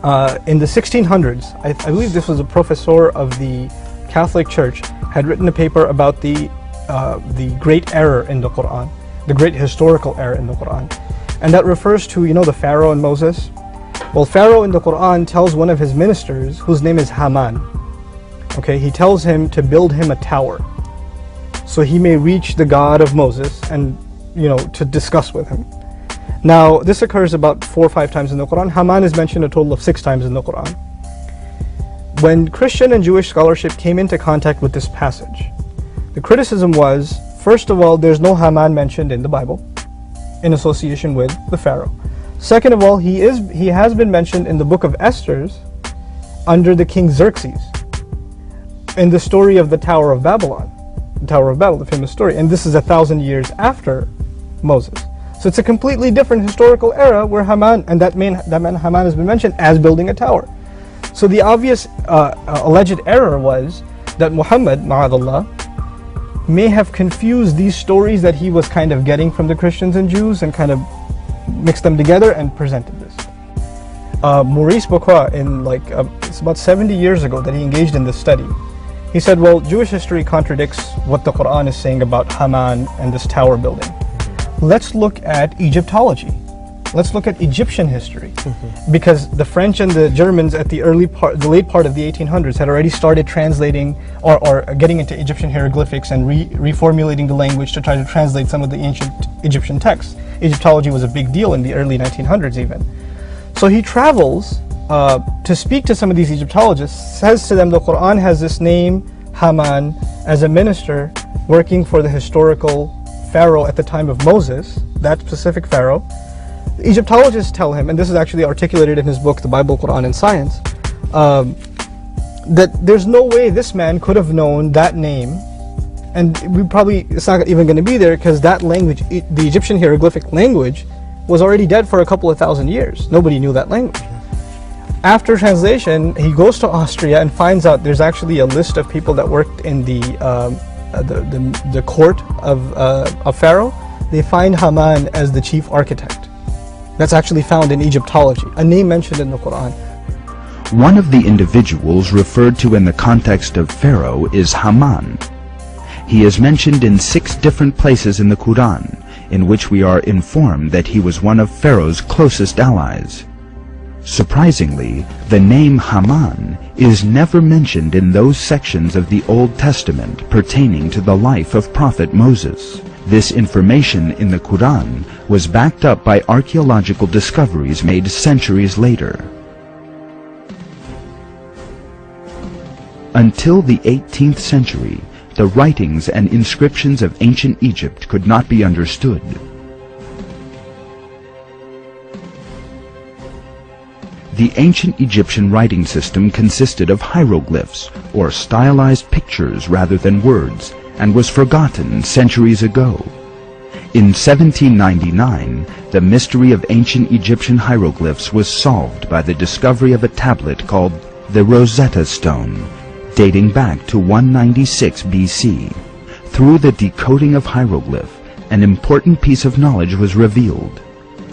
In the 1600s, I believe this was a professor of the Catholic Church, had written a paper about the great error in the Quran, the great historical error in the Quran. And that refers to, the Pharaoh and Moses. Well, Pharaoh in the Quran tells one of his ministers, whose name is Haman, okay, he tells him to build him a tower so he may reach the God of Moses and, to discuss with him. Now, this occurs about 4 or 5 times in the Quran. Haman is mentioned a total of 6 times in the Quran. When Christian and Jewish scholarship came into contact with this passage, the criticism was, first of all, there's no Haman mentioned in the Bible in association with the Pharaoh. Second of all, he has been mentioned in the book of Esther under the king Xerxes in the story of the Tower of Babylon. The Tower of Babel, the famous story. And this is 1,000 years after Moses. So it's a completely different historical era where Haman, and that man Haman has been mentioned as building a tower. So the obvious alleged error was that Muhammad, ma'adallah, may have confused these stories that he was kind of getting from the Christians and Jews and kind of mixed them together and presented this. Maurice Bucquois, it's about 70 years ago that he engaged in this study. He said, well, Jewish history contradicts what the Quran is saying about Haman and this tower building. Let's look at Egyptology. Let's look at Egyptian history. Because the French and the Germans at the late part of the 1800s had already started translating or getting into Egyptian hieroglyphics and reformulating the language to try to translate some of the ancient Egyptian texts. Egyptology was a big deal in the early 1900s even. So he travels to speak to some of these Egyptologists, says to them the Quran has this name, Haman, as a minister working for the historical Pharaoh at the time of Moses, that specific Pharaoh. The Egyptologists tell him, and this is actually articulated in his book, The Bible, Quran, and Science, that there's no way this man could have known that name, and it's not even going to be there because that language, the Egyptian hieroglyphic language, was already dead for a couple of thousand years. Nobody knew that language. After translation, he goes to Austria and finds out there's actually a list of people that worked in the court of Pharaoh. They find Haman as the chief architect. That's actually found in Egyptology, a name mentioned in the Quran. One of the individuals referred to in the context of Pharaoh is Haman. He is mentioned in 6 different places in the Quran, in which we are informed that he was one of Pharaoh's closest allies. Surprisingly, the name Haman is never mentioned in those sections of the Old Testament pertaining to the life of Prophet Moses. This information in the Quran was backed up by archaeological discoveries made centuries later. Until the 18th century, the writings and inscriptions of ancient Egypt could not be understood. The ancient Egyptian writing system consisted of hieroglyphs, or stylized pictures rather than words, and was forgotten centuries ago. In 1799, the mystery of ancient Egyptian hieroglyphs was solved by the discovery of a tablet called the Rosetta Stone, dating back to 196 BC. Through the decoding of hieroglyph, an important piece of knowledge was revealed.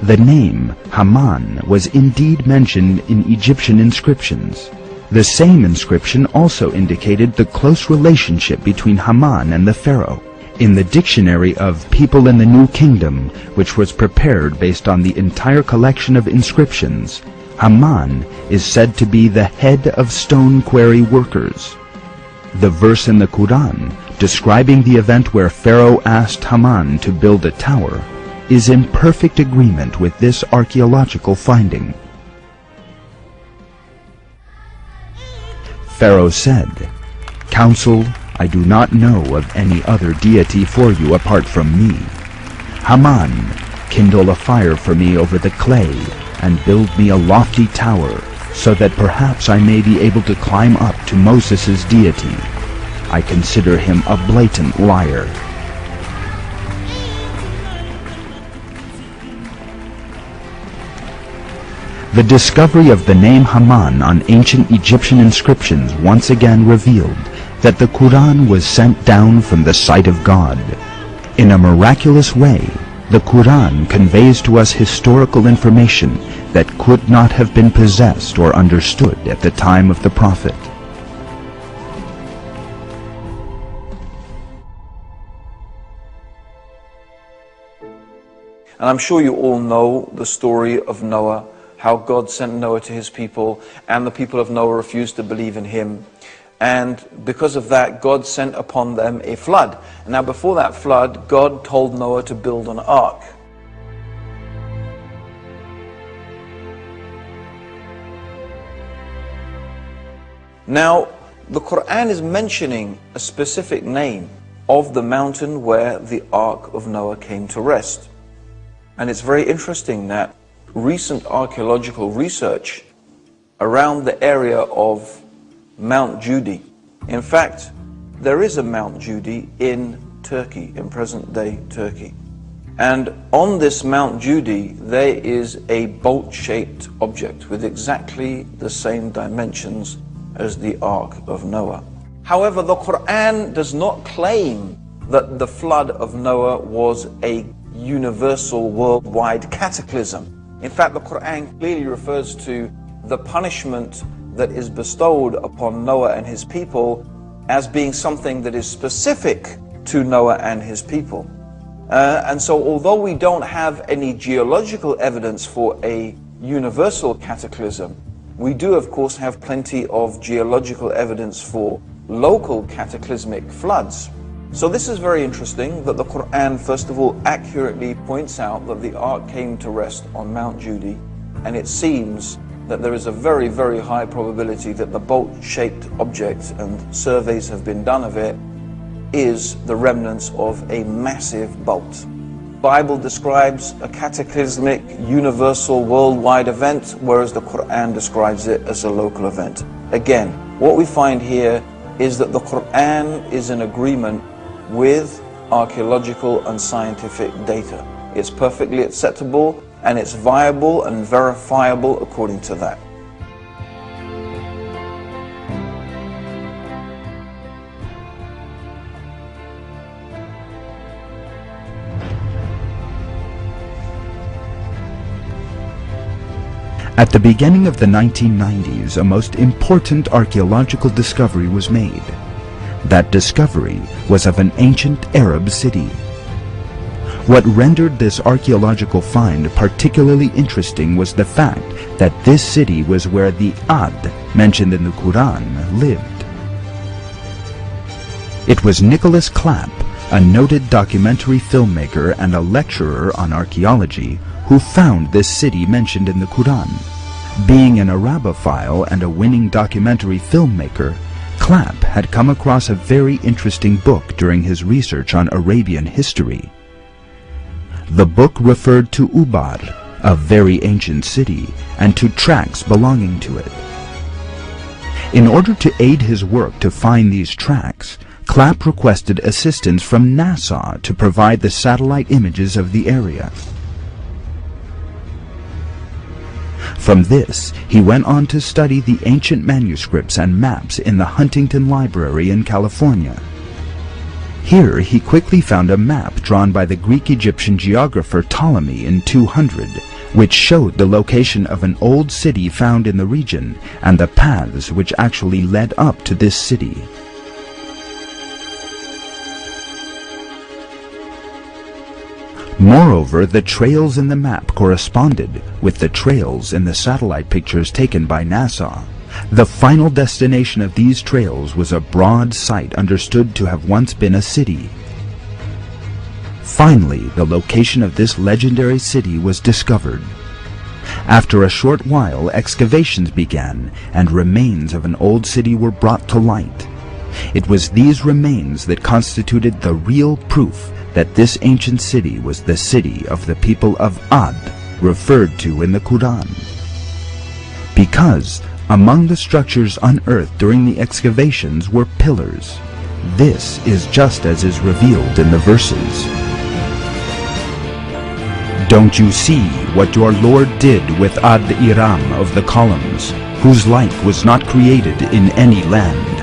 The name Haman was indeed mentioned in Egyptian inscriptions. The same inscription also indicated the close relationship between Haman and the pharaoh. In the Dictionary of People in the New Kingdom, which was prepared based on the entire collection of inscriptions, Haman is said to be the head of stone quarry workers. The verse in the Quran describing the event where Pharaoh asked Haman to build a tower is in perfect agreement with this archaeological finding. Pharaoh said, "Counsel, I do not know of any other deity for you apart from me. Haman, kindle a fire for me over the clay, and build me a lofty tower, so that perhaps I may be able to climb up to Moses' deity. I consider him a blatant liar." The discovery of the name Haman on ancient Egyptian inscriptions once again revealed that the Quran was sent down from the sight of God. In a miraculous way, the Quran conveys to us historical information that could not have been possessed or understood at the time of the Prophet. And I'm sure you all know the story of Noah, how God sent Noah to his people, and the people of Noah refused to believe in him. And because of that, God sent upon them a flood. And now before that flood, God told Noah to build an ark. Now, the Quran is mentioning a specific name of the mountain where the Ark of Noah came to rest. And it's very interesting that recent archaeological research around the area of Mount Judy. In fact, there is a Mount Judy in Turkey, in present-day Turkey. And on this Mount Judy, there is a bolt-shaped object with exactly the same dimensions as the Ark of Noah. However, the Quran does not claim that the flood of Noah was a universal worldwide cataclysm. In fact, the Quran clearly refers to the punishment that is bestowed upon Noah and his people as being something that is specific to Noah and his people. And so although we don't have any geological evidence for a universal cataclysm, we do of course have plenty of geological evidence for local cataclysmic floods. So this is very interesting that the Quran first of all accurately points out that the ark came to rest on Mount Judy, and it seems that there is a very, very high probability that the bolt-shaped object, and surveys have been done of it, is the remnants of a massive bolt. The Bible describes a cataclysmic, universal, worldwide event, whereas the Quran describes it as a local event. Again, what we find here is that the Quran is in agreement with archaeological and scientific data. It's perfectly acceptable and it's viable and verifiable according to that. At the beginning of the 1990s, a most important archaeological discovery was made. That discovery was of an ancient Arab city. What rendered this archaeological find particularly interesting was the fact that this city was where the Ad, mentioned in the Quran, lived. It was Nicholas Clapp, a noted documentary filmmaker and a lecturer on archaeology, who found this city mentioned in the Quran. Being an Arabophile and a winning documentary filmmaker, Clapp had come across a very interesting book during his research on Arabian history. The book referred to Ubar, a very ancient city, and to tracks belonging to it. In order to aid his work to find these tracks, Clapp requested assistance from NASA to provide the satellite images of the area. From this, he went on to study the ancient manuscripts and maps in the Huntington Library in California. Here he quickly found a map drawn by the Greek-Egyptian geographer Ptolemy in 200, which showed the location of an old city found in the region and the paths which actually led up to this city. Moreover, the trails in the map corresponded with the trails in the satellite pictures taken by NASA. The final destination of these trails was a broad site understood to have once been a city. Finally, the location of this legendary city was discovered. After a short while, excavations began, and remains of an old city were brought to light. It was these remains that constituted the real proof that this ancient city was the city of the people of Ad, referred to in the Quran. Because among the structures unearthed during the excavations were pillars. This is just as is revealed in the verses. Don't you see what your Lord did with Ad Iram of the columns, whose like was not created in any land?